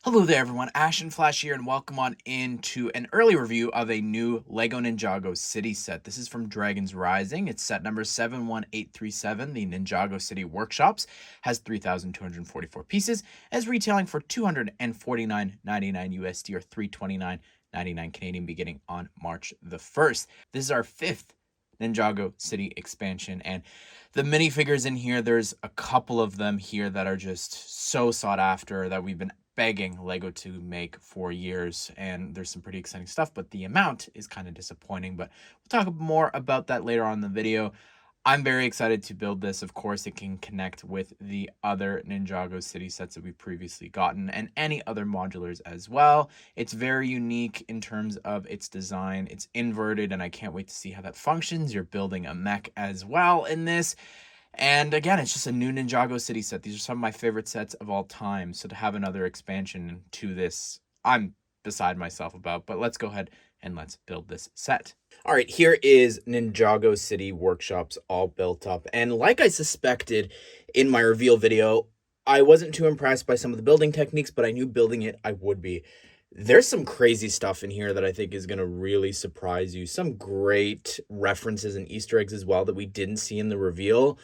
Hello there everyone, Ash and Flash here, and welcome on into an early review of a new LEGO Ninjago City set. This is from Dragons Rising. It's set number 71837. The Ninjago City Workshops has 3,244 pieces, as retailing for $249.99 USD or $329.99 Canadian beginning on March the 1st. This is our 5th Ninjago City expansion, and the minifigures in here, there's a couple of them here that are just so sought after that we've been begging LEGO to make for years, and there's some pretty exciting stuff, but the amount is kind of disappointing. But we'll talk more about that later on in the video. I'm very excited to build this. Of course, it can connect with the other Ninjago City sets that we've previously gotten and any other modulars as well. It's very unique in terms of its design. It's inverted, and I can't wait to see how that functions. You're building a mech as well in this. And again, it's just a new Ninjago City set. These are some of my favorite sets of all time. So to have another expansion to this, I'm beside myself about. But let's go ahead and let's build this set. All right, here is Ninjago City Workshops all built up. And like I suspected in my reveal video, I wasn't too impressed by some of the building techniques, but I knew building it I would be. There's some crazy stuff in here that I think is going to really surprise you. Some great references and Easter eggs as well that we didn't see in the reveal.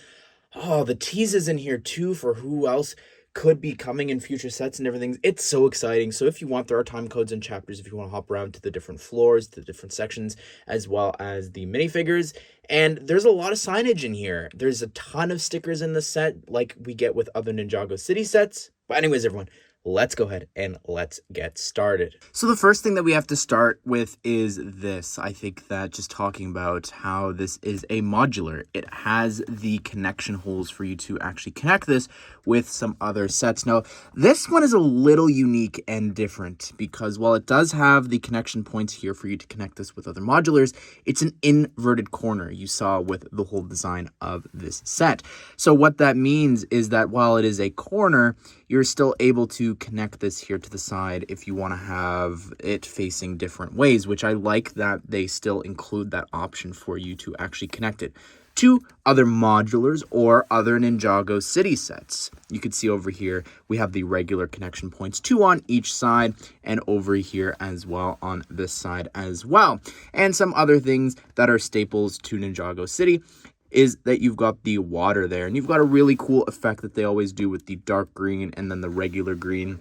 Oh, the teases in here too for who else could be coming in future sets and everything. It's so exciting. So if you want, there are time codes and chapters if you want to hop around to the different floors, to the different sections, as well as the minifigures. And there's a lot of signage in here. There's a ton of stickers in the set like we get with other Ninjago City sets. But anyways, everyone, let's go ahead and let's get started. So the first thing that we have to start with is this. I think that just talking about how this is a modular, it has the connection holes for you to actually connect this with some other sets. Now, this one is a little unique and different because while it does have the connection points here for you to connect this with other modulars, it's an inverted corner you saw with the whole design of this set. So what that means is that while it is a corner, you're still able to connect this here to the side if you want to have it facing different ways, which I like that they still include that option for you to actually connect it to other modulars or other Ninjago City sets. You can see over here, we have the regular connection points, 2 on each side, and over here as well on this side as well. And some other things that are staples to Ninjago City is that you've got the water there, and you've got a really cool effect that they always do with the dark green and then the regular green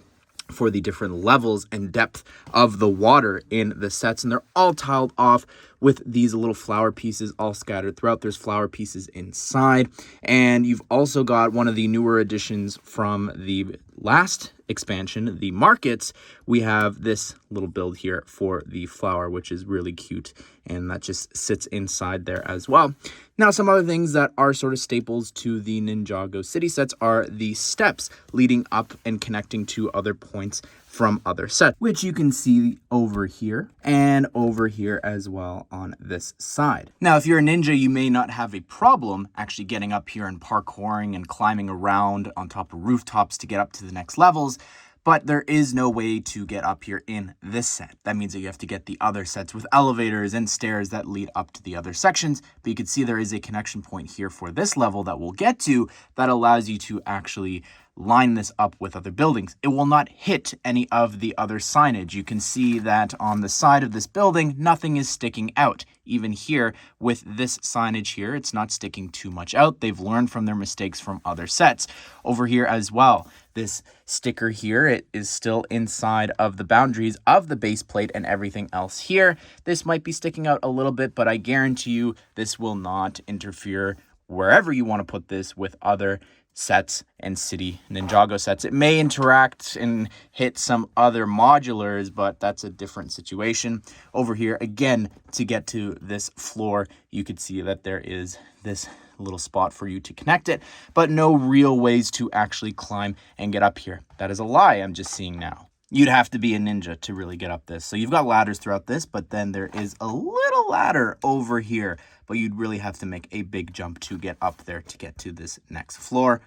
for the different levels and depth of the water in the sets. And they're all tiled off with these little flower pieces all scattered throughout. There's flower pieces inside. And you've also got one of the newer additions from the last expansion, the markets. We have this little build here for the flower, which is really cute, and that just sits inside there as well. Now, some other things that are sort of staples to the Ninjago City sets are the steps leading up and connecting to other points from other sets, which you can see over here and over here as well on this side. Now, if you're a ninja, you may not have a problem actually getting up here and parkouring and climbing around on top of rooftops to get up to the next levels, but there is no way to get up here in this set. That means that you have to get the other sets with elevators and stairs that lead up to the other sections. But you can see there is a connection point here for this level that we'll get to that allows you to actually line this up with other buildings. It will not hit any of the other signage. You can see that on the side of this building, nothing is sticking out. Even here with this signage here, it's not sticking too much out. They've learned from their mistakes from other sets. Over here as well, this sticker here, it is still inside of the boundaries of the base plate and everything else here. This might be sticking out a little bit, but I guarantee you this will not interfere wherever you want to put this with other sets and City Ninjago sets. It may interact and hit some other modulars, but that's a different situation. Over here, again, to get to this floor, you could see that there is this little spot for you to connect it, but no real ways to actually climb and get up here. That is a lie I'm just seeing now. You'd have to be a ninja to really get up this. So you've got ladders throughout this, but then there is a little ladder over here, but you'd really have to make a big jump to get up there to get to this next floor,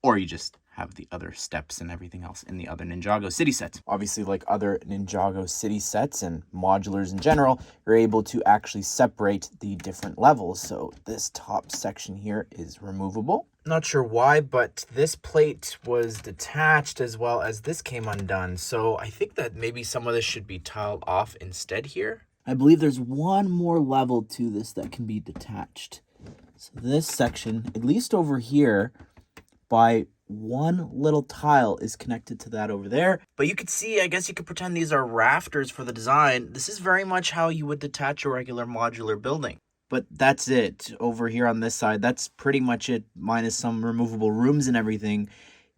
or you just have the other steps and everything else in the other Ninjago City sets. Obviously, like other Ninjago City sets and modulars in general, you're able to actually separate the different levels. So this top section here is removable. Not sure why, but this plate was detached as well as this came undone. So I think that maybe some of this should be tiled off instead here. I believe there's one more level to this that can be detached. So this section, at least over here, by one little tile is connected to that over there. But you could see, I guess you could pretend these are rafters for the design. This is very much how you would detach a regular modular building. But that's it over here on this side. That's pretty much it, minus some removable rooms and everything.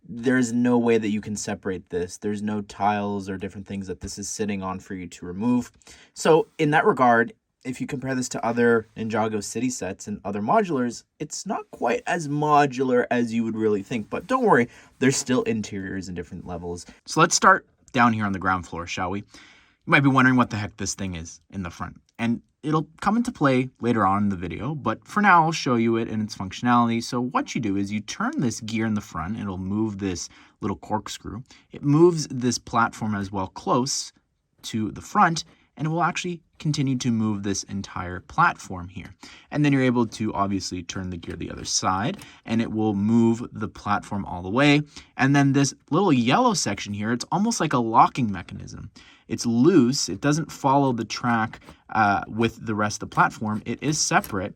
There's no way that you can separate this. There's no tiles or different things that this is sitting on for you to remove. So in that regard, if you compare this to other Ninjago City sets and other modulars, it's not quite as modular as you would really think. But don't worry, there's still interiors and different levels. So let's start down here on the ground floor, shall we? You might be wondering what the heck this thing is in the front. And it'll come into play later on in the video, but for now I'll show you it and its functionality. So what you do is you turn this gear in the front, it'll move this little corkscrew. It moves this platform as well close to the front, and it will actually continue to move this entire platform here. And then you're able to obviously turn the gear the other side, and it will move the platform all the way. And then this little yellow section here, it's almost like a locking mechanism. It's loose, it doesn't follow the track with the rest of the platform. It is separate.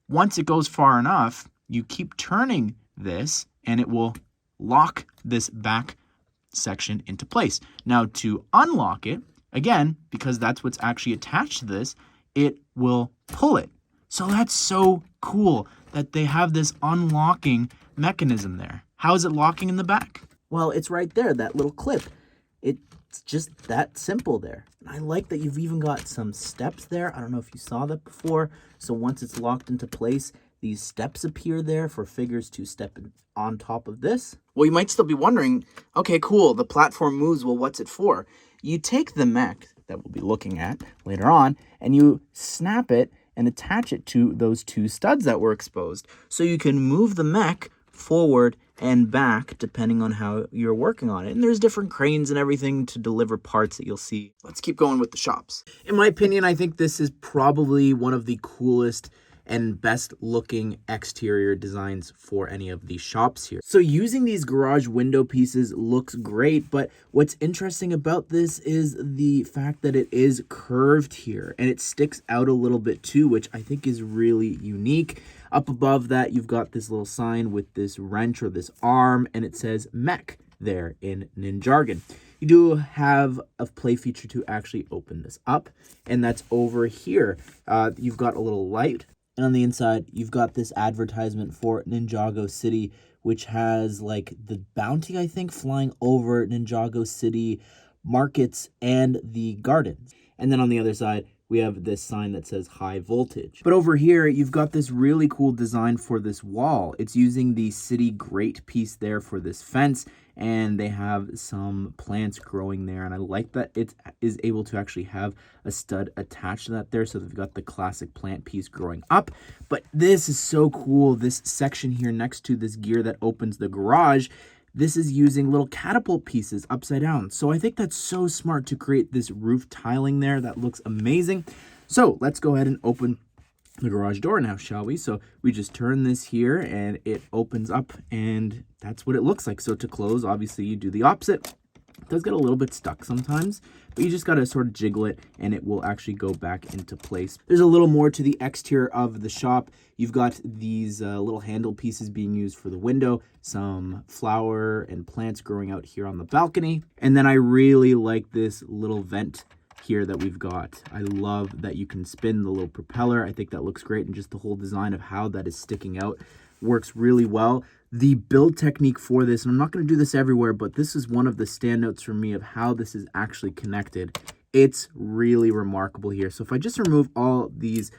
Once it goes far enough, you keep turning this, and it will lock this back section into place. Now to unlock it, again, because that's what's actually attached to this, it will pull it. So that's so cool that they have this unlocking mechanism there. How is it locking in the back? Well, it's right there, that little clip. It's just that simple there. And I like that you've even got some steps there. I don't know if you saw that before. So once it's locked into place, these steps appear there for figures to step on top of this. Well, you might still be wondering, okay, cool, the platform moves, well, what's it for? You take the mech that we'll be looking at later on, and you snap it and attach it to those two studs that were exposed. So you can move the mech forward and back depending on how you're working on it. And there's different cranes and everything to deliver parts that you'll see. Let's keep going with the shops. In my opinion, I think this is probably one of the coolest and best looking exterior designs for any of these shops here. So using these garage window pieces looks great, but what's interesting about this is the fact that it is curved here and it sticks out a little bit too, which I think is really unique. Up above that, you've got this little sign with this wrench or this arm, and it says Mech there in Ninjargon. You do have a play feature to actually open this up, and that's over here. You've got a little light. And on the inside, you've got this advertisement for Ninjago City, which has like the bounty, I think, flying over Ninjago City markets and the gardens. And then on the other side, we have this sign that says high voltage. But over here, you've got this really cool design for this wall. It's using the city grate piece there for this fence, and they have some plants growing there. And I like that it is able to actually have a stud attached to that there. So they've got the classic plant piece growing up. But this is so cool. This section here next to this gear that opens the garage, this is using little catapult pieces upside down. So I think that's so smart to create this roof tiling there. That looks amazing. So let's go ahead and open the garage door now, shall we? So we just turn this here and it opens up, and that's what it looks like. So to close, obviously you do the opposite. It does get a little bit stuck sometimes, but you just got to sort of jiggle it and it will actually go back into place. There's a little more to the exterior of the shop. You've got these little handle pieces being used for the window, some flower and plants growing out here on the balcony. And then I really like this little vent here that we've got. I love that you can spin the little propeller. I think that looks great, and just the whole design of how that is sticking out works really well. The build technique for this, and I'm not going to do this everywhere, but this is one of the standouts for me of how this is actually connected. It's really remarkable here. So if I just remove all these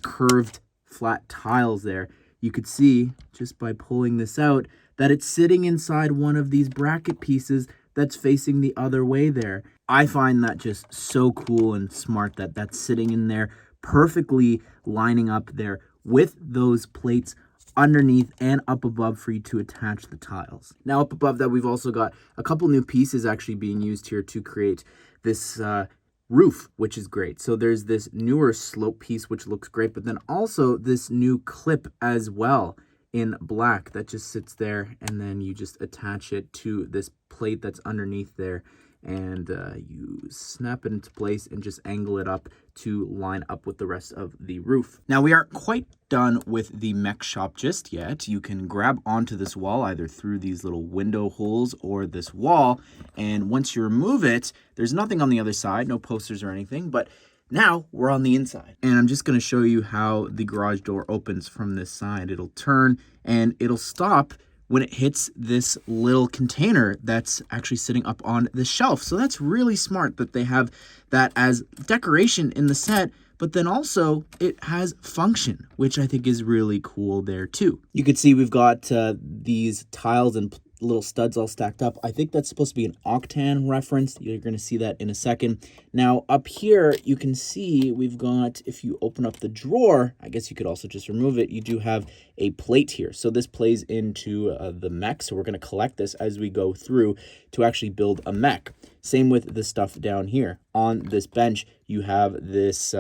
curved flat tiles there, you could see just by pulling this out that it's sitting inside one of these bracket pieces that's facing the other way there. I find that just so cool and smart that that's sitting in there, perfectly lining up there with those plates underneath and up above for you to attach the tiles. Now up above that, we've also got a couple new pieces actually being used here to create this roof, which is great. So there's this newer slope piece, which looks great, but then also this new clip as well in black that just sits there, and then you just attach it to this plate that's underneath there, and you snap it into place and just angle it up to line up with the rest of the roof. Now, we aren't quite done with the mech shop just yet. You can grab onto this wall either through these little window holes or this wall, and once you remove it, there's nothing on the other side, no posters or anything, but now we're on the inside. And I'm just going to show you how the garage door opens from this side. It'll turn and it'll stop when it hits this little container that's actually sitting up on the shelf. So that's really smart that they have that as decoration in the set, but then also it has function, which I think is really cool there too. You can see we've got these tiles and little studs all stacked up. I think that's supposed to be an octane reference. You're going to see that in a second. Now up here, you can see we've got, if you open up the drawer, I guess you could also just remove it. You do have a plate here. So this plays into the mech. So we're going to collect this as we go through to actually build a mech. Same with the stuff down here. On this bench, you have this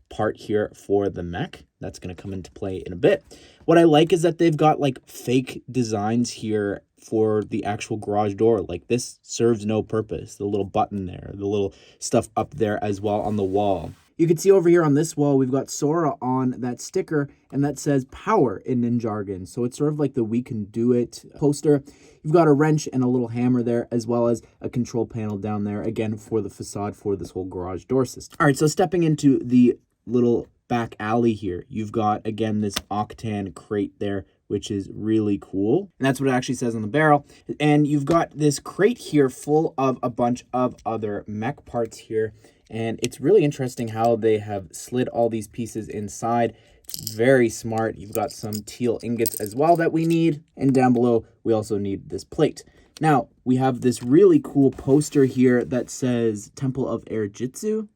part here for the mech. That's going to come into play in a bit. What I like is that they've got like fake designs here for the actual garage door. Like this serves no purpose. The little button there, the little stuff up there as well on the wall. You can see over here on this wall, we've got Sora on that sticker, and that says power in Ninjago. So it's sort of like the We Can Do It poster. You've got a wrench and a little hammer there, as well as a control panel down there, again, for the facade for this whole garage door system. All right, so stepping into the little back alley here, you've got, again, this octane crate there, which is really cool. And that's what it actually says on the barrel. And you've got this crate here full of a bunch of other mech parts here. And it's really interesting how they have slid all these pieces inside. It's very smart. You've got some teal ingots as well that we need. And down below, we also need this plate. Now, we have this really cool poster here that says Temple of Air Jitsu,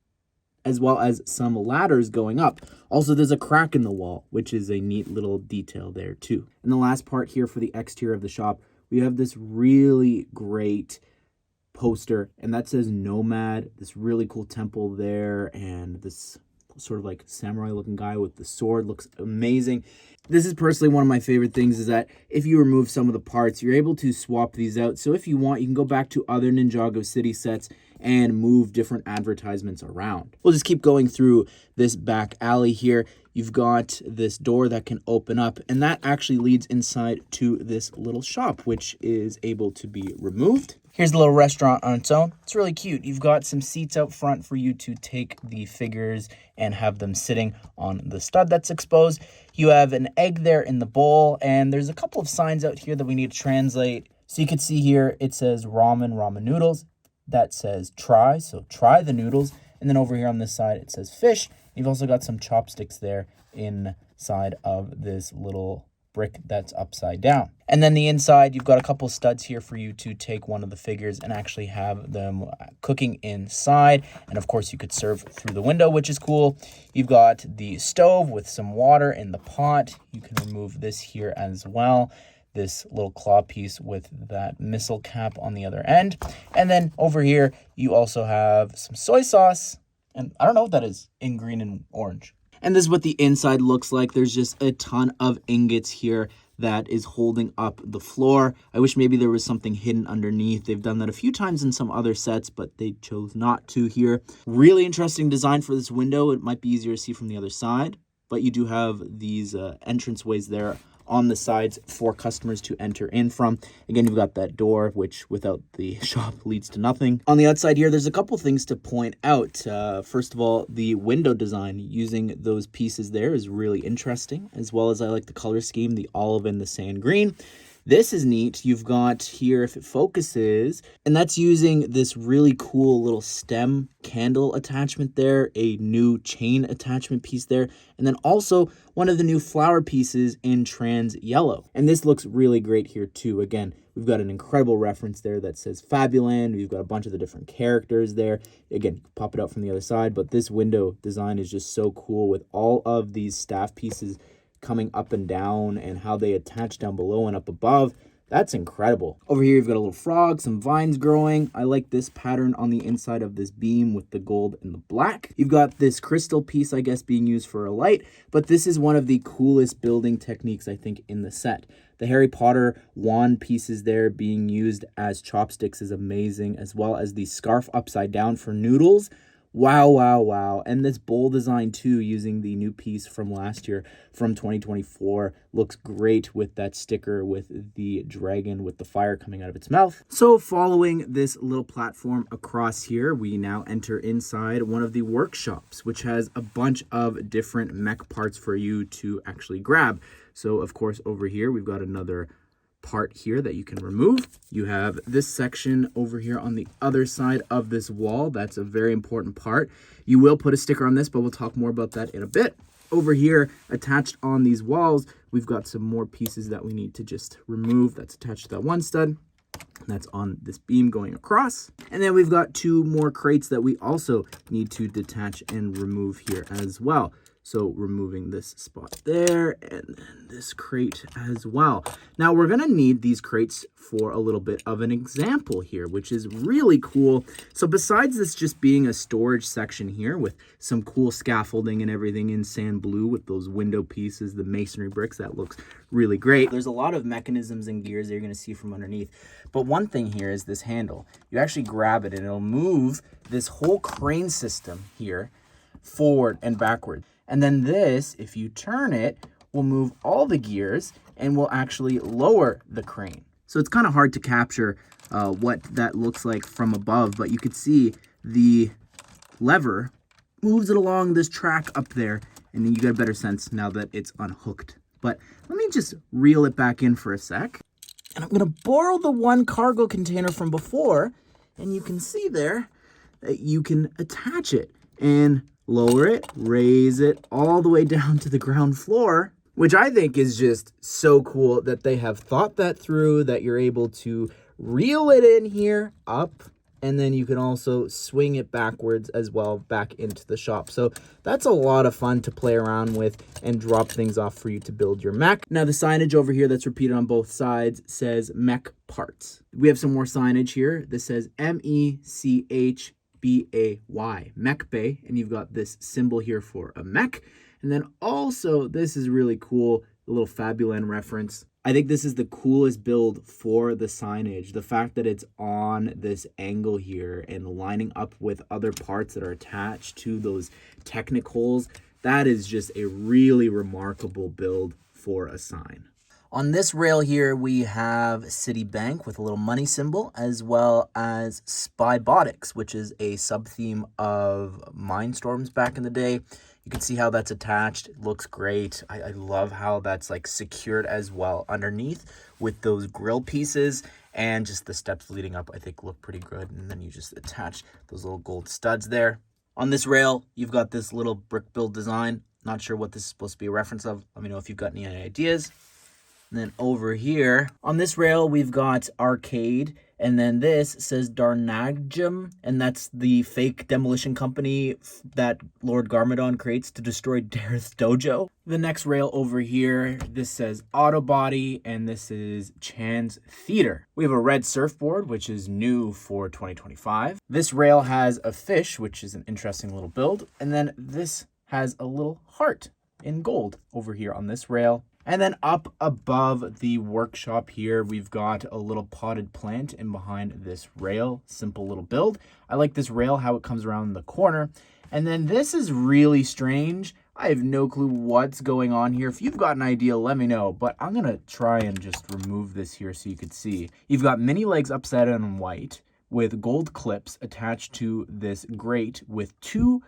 as well as some ladders going up. Also, there's a crack in the wall, which is a neat little detail there too. And the last part here for the exterior of the shop, we have this really great poster, and that says Nomad, this really cool temple there, and this sort of like samurai looking guy with the sword looks amazing. This is personally one of my favorite things, is that if you remove some of the parts, you're able to swap these out. So if you want, you can go back to other Ninjago City sets and move different advertisements around. We'll just keep going through this back alley here. You've got this door that can open up, and that actually leads inside to this little shop, which is able to be removed. Here's the little restaurant on its own. It's really cute. You've got some seats out front for you to take the figures and have them sitting on the stud that's exposed. You have an egg there in the bowl, and there's a couple of signs out here that we need to translate. So you can see here, it says ramen noodles. That says try, so try the noodles. And then over here on this side, it says fish. You've also got some chopsticks there inside of this little brick that's upside down. And then the inside, you've got a couple studs here for you to take one of the figures and actually have them cooking inside. And of course, you could serve through the window, which is cool. You've got the stove with some water in the pot. You can remove this here as well. This little claw piece with that missile cap on the other end. And then over here, you also have some soy sauce. And I don't know what that is in green and orange. And this is what the inside looks like. There's just a ton of ingots here that is holding up the floor. I wish maybe there was something hidden underneath. They've done that a few times in some other sets, but they chose not to here. Really interesting design for this window. It might be easier to see from the other side, but you do have these entranceways there on the sides for customers to enter in from. Again, you've got that door, which without the shop leads to nothing. On the outside here, there's a couple things to point out. First of all, the window design using those pieces there is really interesting, as well as I like the color scheme, the olive and the sand green. This is neat. You've got here, if it focuses, and that's using this really cool little stem candle attachment there, a new chain attachment piece there, and then also one of the new flower pieces in trans yellow. And this looks really great here too. Again, we've got an incredible reference there that says Fabuland. We've got a bunch of the different characters there. Again, you can pop it out from the other side, but this window design is just so cool with all of these staff pieces coming up and down and how they attach down below and up above. That's incredible. Over here, you've got a little frog, some vines growing. I like this pattern on the inside of this beam with the gold and the black. You've got this crystal piece, I guess, being used for a light, but this is one of the coolest building techniques, I think, in the set. The Harry Potter wand pieces there being used as chopsticks is amazing, as well as the scarf upside down for noodles. Wow, wow, wow. And this bowl design too, using the new piece from last year from 2024, looks great with that sticker with the dragon with the fire coming out of its mouth. So following this little platform across here, we now enter inside one of the workshops, which has a bunch of different mech parts for you to actually grab. So of course, over here, we've got another part here that you can remove. You have this section over here on the other side of this wall. That's a very important part. You will put a sticker on this, but we'll talk more about that in a bit. Over here, attached on these walls, we've got some more pieces that we need to just remove. That's attached to that one stud. That's on this beam going across. And then we've got two more crates that we also need to detach and remove here as well. So removing this spot there and then this crate as well. Now we're going to need these crates for a little bit of an example here, which is really cool. So besides this just being a storage section here with some cool scaffolding and everything in sand blue with those window pieces, the masonry bricks, that looks really great. There's a lot of mechanisms and gears that you're going to see from underneath. But one thing here is this handle. You actually grab it and it'll move this whole crane system here forward and backward. And then this, if you turn it, will move all the gears and will actually lower the crane. So it's kind of hard to capture what that looks like from above, but you could see the lever moves it along this track up there, and then you get a better sense now that it's unhooked. But let me just reel it back in for a sec. And I'm gonna borrow the one cargo container from before, and you can see there that you can attach it and lower it, raise it all the way down to the ground floor, which I think is just so cool that they have thought that through, that you're able to reel it in here up, and then you can also swing it backwards as well back into the shop. So that's a lot of fun to play around with and drop things off for you to build your mech. Now the signage over here that's repeated on both sides says mech parts. We have some more signage here. This says MECH BAY, Mech Bay, and you've got this symbol here for a mech. And then also, this is really cool, a little Fabuland reference. I think this is the coolest build for the signage. The fact that it's on this angle here and lining up with other parts that are attached to those technicals, that is just a really remarkable build for a sign. On this rail here, we have Citibank with a little money symbol, as well as Spybotics, which is a sub-theme of Mindstorms back in the day. You can see how that's attached. It looks great. I love how that's like secured as well underneath with those grill pieces, and just the steps leading up, I think, look pretty good. And then you just attach those little gold studs there. On this rail, you've got this little brick build design. Not sure what this is supposed to be a reference of. Let me know if you've got any ideas. And then over here, on this rail, we've got Arcade, and then this says Darnagjum, and that's the fake demolition company that Lord Garmadon creates to destroy Dareth's dojo. The next rail over here, this says Autobody, and this is Chan's Theater. We have a red surfboard, which is new for 2025. This rail has a fish, which is an interesting little build, and then this has a little heart in gold over here on this rail. And then up above the workshop here, we've got a little potted plant in behind this rail. Simple little build. I like this rail, how it comes around the corner. And then this is really strange. I have no clue what's going on here. If you've got an idea, let me know. But I'm going to try and just remove this here so you could see. You've got mini legs upside down in white with gold clips attached to this grate with two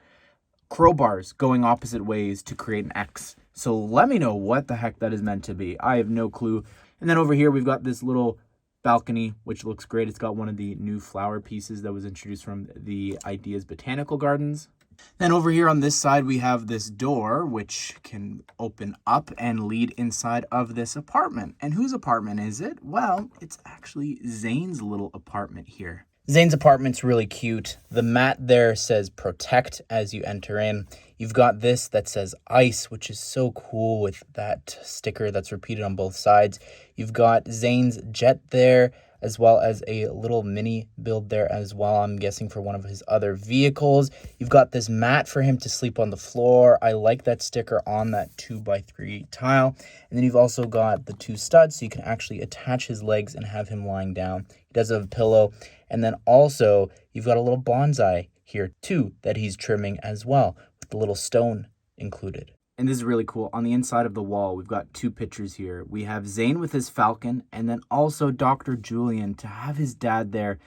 crowbars going opposite ways to create an X. So let me know what the heck that is meant to be. I have no clue. And then over here, we've got this little balcony, which looks great. It's got one of the new flower pieces that was introduced from the Ideas Botanical Gardens. Then over here on this side, we have this door, which can open up and lead inside of this apartment. And whose apartment is it? Well, it's actually Zane's little apartment here. Zane's apartment's really cute. The mat there says protect as you enter in. You've got this that says ice, which is so cool with that sticker that's repeated on both sides. You've got Zane's jet there, as well as a little mini build there as well, I'm guessing for one of his other vehicles. You've got this mat for him to sleep on the floor. I like that sticker on that 2x3 tile. And then you've also got the 2 studs, so you can actually attach his legs and have him lying down. He does have a pillow. And then also, you've got a little bonsai here too that he's trimming as well, with the little stone included. And this is really cool. On the inside of the wall, we've got 2 pictures here. We have Zane with his falcon, and then also Dr. Julian. To have his dad there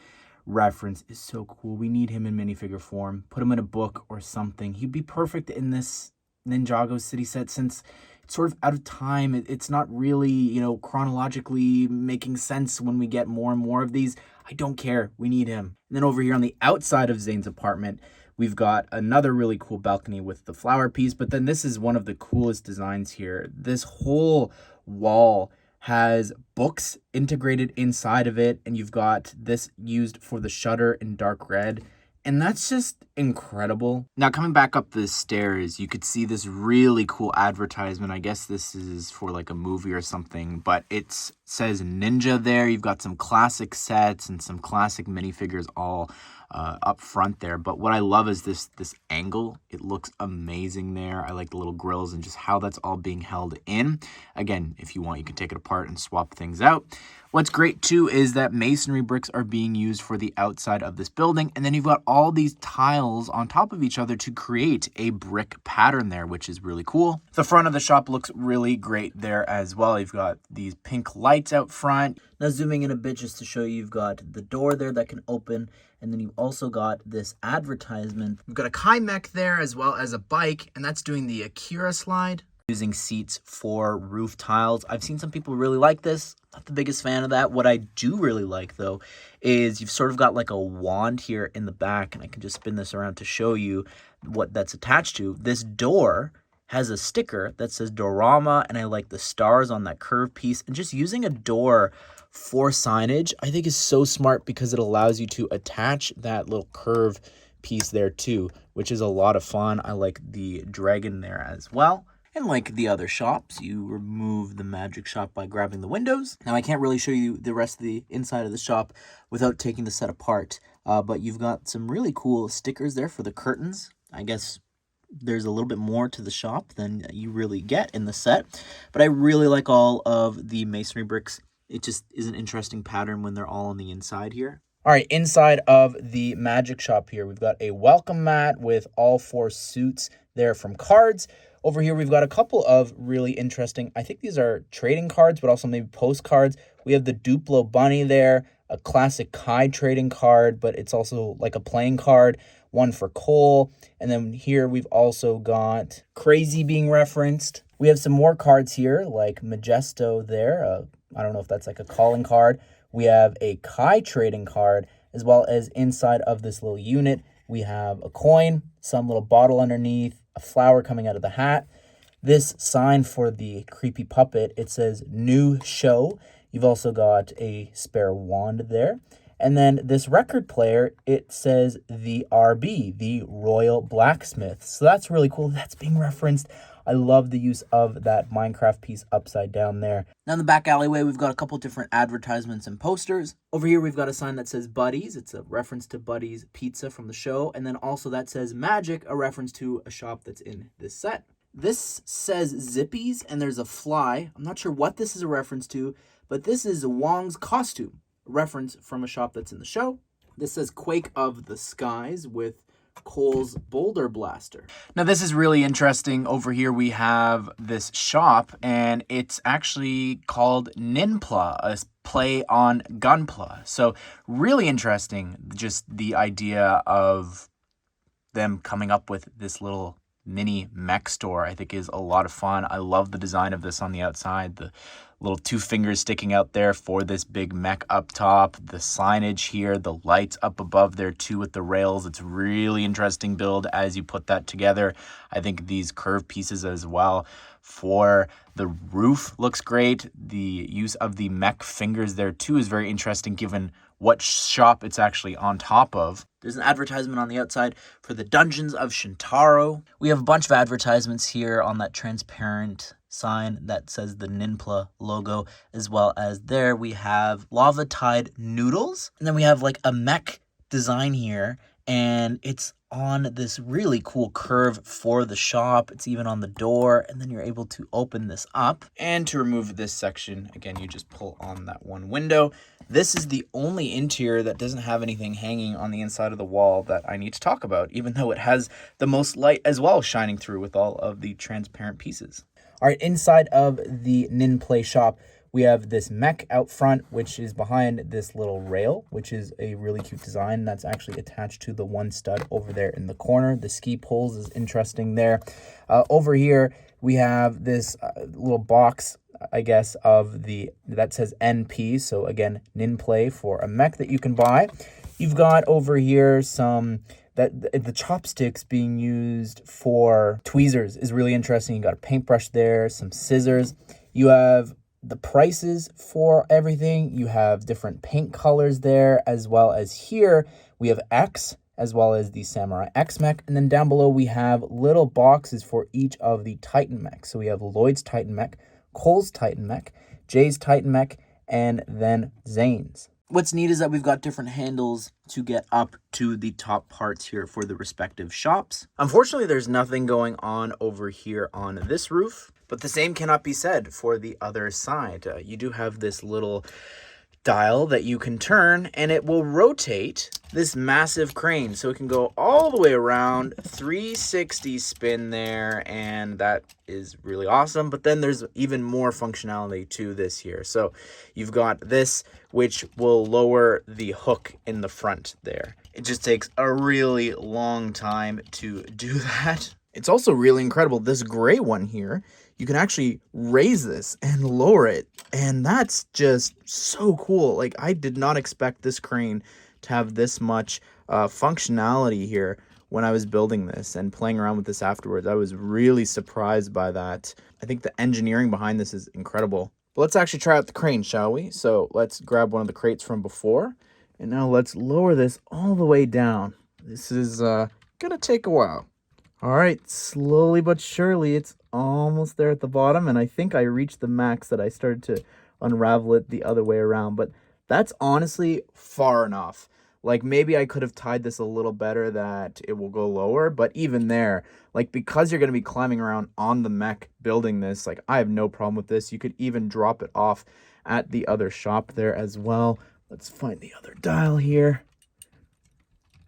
reference is so cool. We need him in minifigure form. Put him in a book or something. He'd be perfect in this Ninjago City set, since it's sort of out of time. It's not really, you know, chronologically making sense when we get more and more of these. I don't care. We need him. And then over here on the outside of Zane's apartment, we've got another really cool balcony with the flower piece, but then this is one of the coolest designs here. This whole wall has books integrated inside of it, and you've got this used for the shutter in dark red. And that's just incredible. Now, coming back up the stairs, you could see this really cool advertisement. I guess this is for like a movie or something, but it says Ninja there. You've got some classic sets and some classic minifigures all up front there. But what I love is this angle. It looks amazing there. I like the little grills and just how that's all being held in. Again, if you want, you can take it apart and swap things out. What's great too is that masonry bricks are being used for the outside of this building, and then you've got all these tiles on top of each other to create a brick pattern there, which is really cool. The front of the shop looks really great there as well. You've got these pink lights out front. Now zooming in a bit just to show you, you've got the door there that can open, and then you've also got this advertisement. You've got a Kai mech there as well as a bike, and that's doing the Akira slide. Using seats for roof tiles. I've seen some people really like this. Not the biggest fan of that. What I do really like though is you've sort of got like a wand here in the back, and I can just spin this around to show you what that's attached to. This door has a sticker that says Dorama, and I like the stars on that curved piece. And just using a door for signage, I think is so smart, because it allows you to attach that little curve piece there too, which is a lot of fun. I like the dragon there as well. And like the other shops, you remove the magic shop by grabbing the windows. Now, I can't really show you the rest of the inside of the shop without taking the set apart, but you've got some really cool stickers there for the curtains. I guess there's a little bit more to the shop than you really get in the set, but I really like all of the masonry bricks. It just is an interesting pattern when they're all on the inside here. All right, inside of the magic shop here, we've got a welcome mat with all 4 suits there from cards. Over here, we've got a couple of really interesting, I think these are trading cards, but also maybe postcards. We have the Duplo bunny there, a classic Kai trading card, but it's also like a playing card, one for Cole. And then here we've also got Crazy being referenced. We have some more cards here, like Majesto there. I don't know if that's like a calling card. We have a Kai trading card, as well as inside of this little unit, we have a coin, some little bottle underneath, a flower coming out of the hat. This sign for the creepy puppet, it says new show. You've also got a spare wand there. And then this record player, it says the RB, the Royal Blacksmith. So that's really cool. That's being referenced. I love the use of that Minecraft piece upside down there. Now in the back alleyway, we've got a couple different advertisements and posters. Over here, we've got a sign that says Buddies. It's a reference to Buddies Pizza from the show. And then also that says Magic, a reference to a shop that's in this set. This says Zippies, and there's a fly. I'm not sure what this is a reference to, but this is Wong's costume, a reference from a shop that's in the show. This says Quake of the Skies with Cole's Boulder Blaster. Now this is really interesting. Over here we have this shop, and it's actually called Ninpla, a play on Gunpla. So really interesting, just the idea of them coming up with this little mini mech store. I think is a lot of fun. I love the design of this on the outside, the little 2 fingers sticking out there for this big mech up top, the signage here, the lights up above there too with the rails. It's really interesting build as you put that together. I think these curved pieces as well for the roof looks great. The use of the mech fingers there too is very interesting, given what shop it's actually on top of. There's an advertisement on the outside for the Dungeons of Shintaro. We have a bunch of advertisements here on that transparent sign that says the Ninpla logo, as well as there we have lava tide noodles. And then we have like a mech design here, and it's on this really cool curve for the shop. It's even on the door, and then you're able to open this up. And to remove this section, again, you just pull on that one window. This is the only interior that doesn't have anything hanging on the inside of the wall that I need to talk about, even though it has the most light as well shining through with all of the transparent pieces. All right, inside of the Ninpla shop, we have this mech out front, which is behind this little rail, which is a really cute design. That's actually attached to the one stud over there in the corner. The ski poles is interesting there. Over here, we have this little box, I guess, that says NP. So again, Ninpla for a mech that you can buy. You've got over here the chopsticks being used for tweezers is really interesting. You got a paintbrush there, some scissors. You have the prices for everything. You have different paint colors there, as well as here we have X, as well as the Samurai X mech. And then down below we have little boxes for each of the Titan mechs. So we have Lloyd's Titan mech, Cole's Titan mech, Jay's Titan mech, and then Zane's. What's neat is that we've got different handles to get up to the top parts here for the respective shops. Unfortunately, there's nothing going on over here on this roof, but the same cannot be said for the other side. You do have this little dial that you can turn, and it will rotate this massive crane. So it can go all the way around, 360 spin there, and that is really awesome. But then there's even more functionality to this here. So you've got this, which will lower the hook in the front there. It just takes a really long time to do that. It's also really incredible. This gray one here, you can actually raise this and lower it. And that's just so cool. Like, I did not expect this crane to have this much functionality here when I was building this and playing around with this afterwards. I was really surprised by that. I think the engineering behind this is incredible. But let's actually try out the crane, shall we? So let's grab one of the crates from before. And now let's lower this all the way down. This is gonna take a while. All right, slowly but surely, it's almost there at the bottom, and I think I reached the max that I started to unravel it the other way around, but that's honestly far enough. Like, maybe I could have tied this a little better that it will go lower, but even there, like, because you're going to be climbing around on the mech building this, like, I have no problem with this. You could even drop it off at the other shop there as well. Let's find the other dial here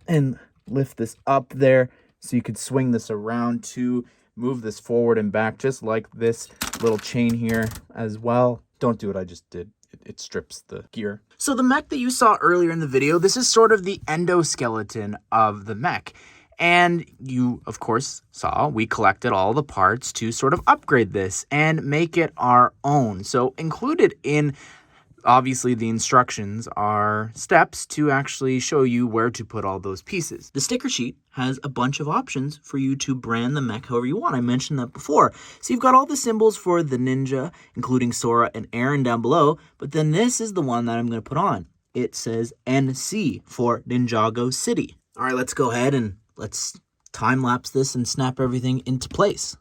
and lift this up there. So you could swing this around to move this forward and back, just like this little chain here as well. Don't do what I just did. It strips the gear. So the mech that you saw earlier in the video, this is sort of the endoskeleton of the mech. And you, of course, saw we collected all the parts to sort of upgrade this and make it our own. So included in obviously the instructions are steps to actually show you where to put all those pieces. The sticker sheet has a bunch of options for you to brand the mech however you want. I mentioned that before. So you've got all the symbols for the ninja, including Sora and Aaron down below, but then this is the one that I'm going to put on. It says NC for Ninjago City. All right, let's go ahead and let's time lapse this and snap everything into place.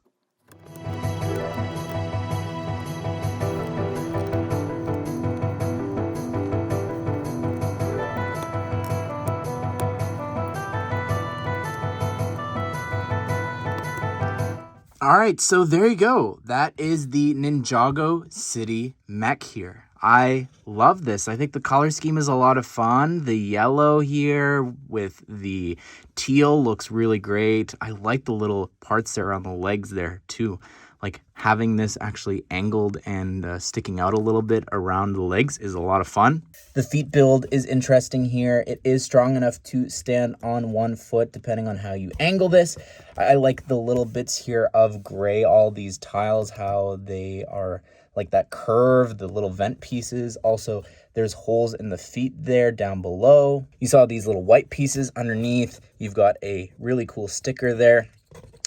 All right, so there you go. That is the Ninjago City mech here. I love this. I think the color scheme is a lot of fun. The yellow here with the teal looks really great. I like the little parts there on the legs there too. Like having this actually angled and sticking out a little bit around the legs is a lot of fun. The feet build is interesting here. It is strong enough to stand on one foot depending on how you angle this. I like the little bits here of gray, all these tiles, how they are like that curve, the little vent pieces. Also, there's holes in the feet there down below. You saw these little white pieces underneath. You've got a really cool sticker there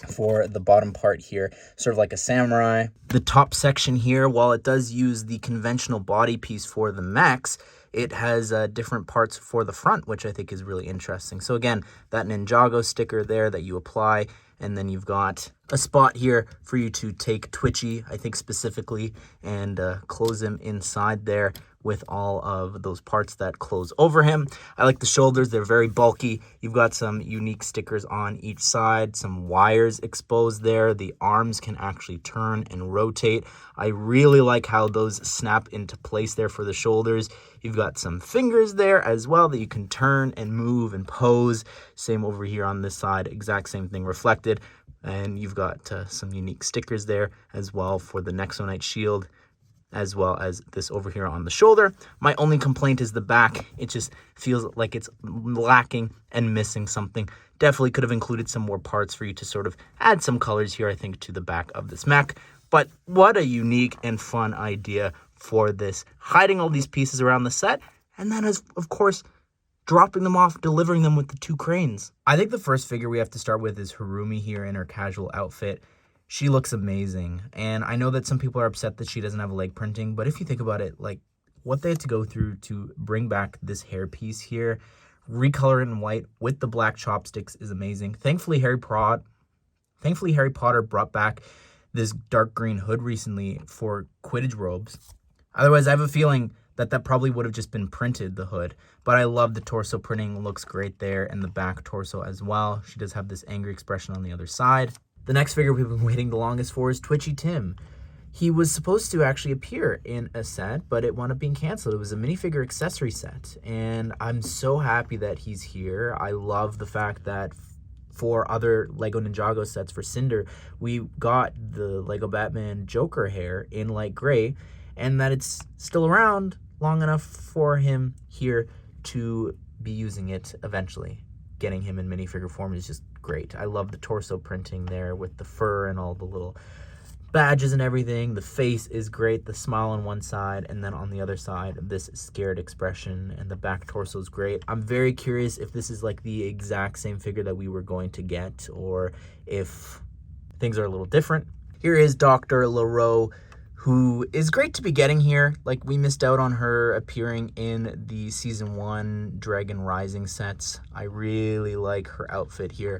for the bottom part here, sort of like a samurai. The top section here, while it does use the conventional body piece for the mechs, it has different parts for the front, which I think is really interesting. So again, that Ninjago sticker there that you apply, and then you've got a spot here for you to take Twitchy, I think specifically, and close him inside there with all of those parts that close over him. I like the shoulders. They're very bulky. You've got some unique stickers on each side, some wires exposed there. The arms can actually turn and rotate. I really like how those snap into place there for the shoulders. You've got some fingers there as well that you can turn and move and pose. Same over here on this side, exact same thing reflected. And you've got some unique stickers there as well for the Nexonite shield, as well as this over here on the shoulder. My only complaint is the back. It just feels like it's lacking and missing something. Definitely could have included some more parts for you to sort of add some colors here, I think, to the back of this mech. But what a unique and fun idea for this. Hiding all these pieces around the set, and then, of course, dropping them off, delivering them with the 2 cranes. I think the first figure we have to start with is Harumi here in her casual outfit. She looks amazing, and I know that some people are upset that she doesn't have a leg printing, but if you think about it, like what they had to go through to bring back this hair piece here, recolor it in white with the black chopsticks is amazing. Thankfully, Harry Potter brought back this dark green hood recently for Quidditch robes. Otherwise, I have a feeling that probably would have just been printed, the hood. But I love the torso printing, looks great there, and the back torso as well. She does have this angry expression on the other side. The next figure we've been waiting the longest for is Twitchy Tim. He was supposed to actually appear in a set, but it wound up being canceled. It was a minifigure accessory set, and I'm so happy that he's here. I love the fact that for other LEGO Ninjago sets for Cinder, we got the LEGO Batman Joker hair in light gray, and that it's still around long enough for him here to be using it eventually. Getting him in minifigure form is just great. I love the torso printing there with the fur and all the little badges and everything. The face is great, the smile on one side, and then on the other side, this scared expression, and the back torso is great. I'm very curious if this is like the exact same figure that we were going to get, or if things are a little different. Here is Dr. LaRoe, who is great to be getting here. Like, we missed out on her appearing in the Season 1 Dragon Rising sets. I really like her outfit here.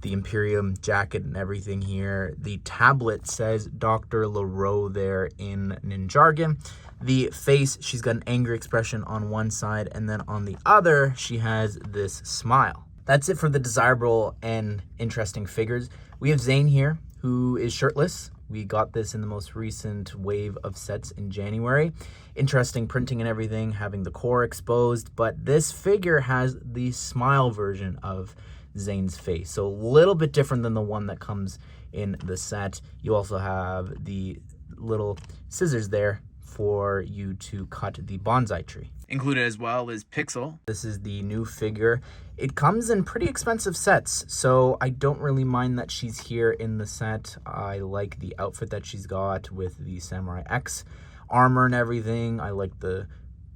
The Imperium jacket and everything here. The tablet says Dr. LaRoe there in Ninjargon. The face, she's got an angry expression on one side, and then on the other, she has this smile. That's it for the desirable and interesting figures. We have Zane here, who is shirtless. We got this in the most recent wave of sets in January. Interesting printing and everything, having the core exposed, but this figure has the smile version of Zane's face, so a little bit different than the one that comes in the set. You also have the little scissors there for you to cut the bonsai tree. Included as well is Pixel. This is the new figure. It comes in pretty expensive sets, so I don't really mind that she's here in the set. I like the outfit that she's got with the Samurai X armor and everything. I like the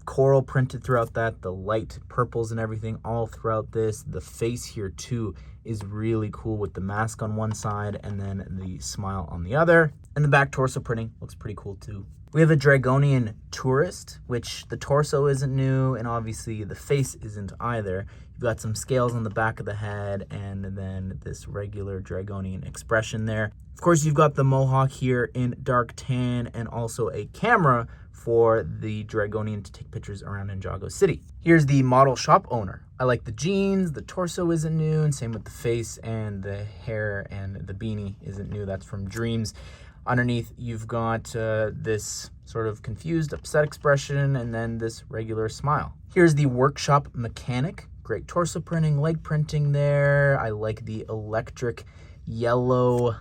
coral printed throughout that, the light purples and everything all throughout this. The face here too is really cool with the mask on one side and then the smile on the other. And the back torso printing looks pretty cool too. We have a Dragonian tourist, which the torso isn't new, and obviously the face isn't either. You've got some scales on the back of the head, and then this regular Dragonian expression there. Of course, you've got the mohawk here in dark tan, and also a camera for the Dragonian to take pictures around Ninjago City. Here's the model shop owner. I like the jeans, the torso isn't new, and same with the face, and the hair and the beanie isn't new. That's from Dreams. Underneath, you've got this sort of confused, upset expression, and then this regular smile. Here's the workshop mechanic. Great torso printing, leg printing there. I like the electric yellow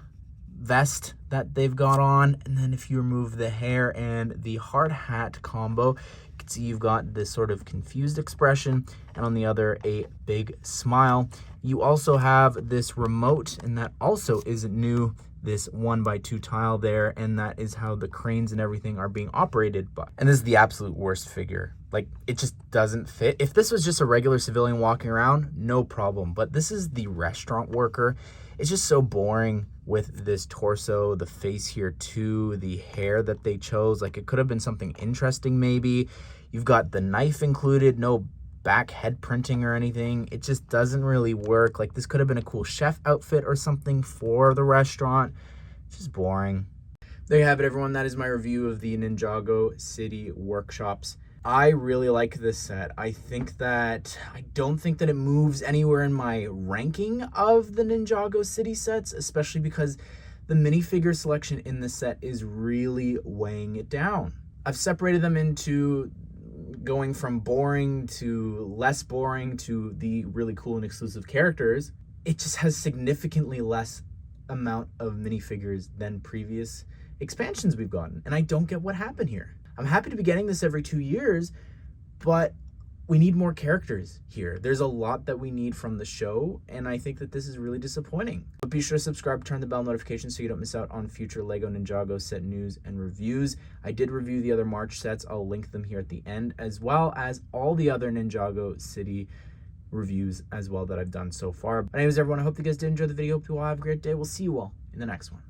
vest that they've got on. And then if you remove the hair and the hard hat combo, you see you've got this sort of confused expression, and on the other, a big smile. You also have this remote, and that also isn't new. This 1x2 tile there, and that is how the cranes and everything are being operated by. And this is the absolute worst figure. Like, it just doesn't fit. If this was just a regular civilian walking around, no problem. But this is the restaurant worker. It's just so boring with this torso, the face here too, the hair that they chose. Like, it could have been something interesting maybe. You've got the knife included, no back head printing or anything. It just doesn't really work. Like, this could have been a cool chef outfit or something for the restaurant. It's just boring. There you have it, everyone. That is my review of the Ninjago City Workshops. I really like this set. I don't think that it moves anywhere in my ranking of the Ninjago City sets, especially because the minifigure selection in this set is really weighing it down. I've separated them into going from boring to less boring to the really cool and exclusive characters. It just has significantly less amount of minifigures than previous expansions we've gotten, and I don't get what happened here. I'm happy to be getting this every 2 years, but we need more characters here. There's a lot that we need from the show, and I think that this is really disappointing. But be sure to subscribe, turn the bell notification so you don't miss out on future LEGO Ninjago set news and reviews. I did review the other March sets. I'll link them here at the end, as well as all the other Ninjago City reviews as well that I've done so far. But anyways, everyone, I hope you guys did enjoy the video. Hope you all have a great day. We'll see you all in the next one.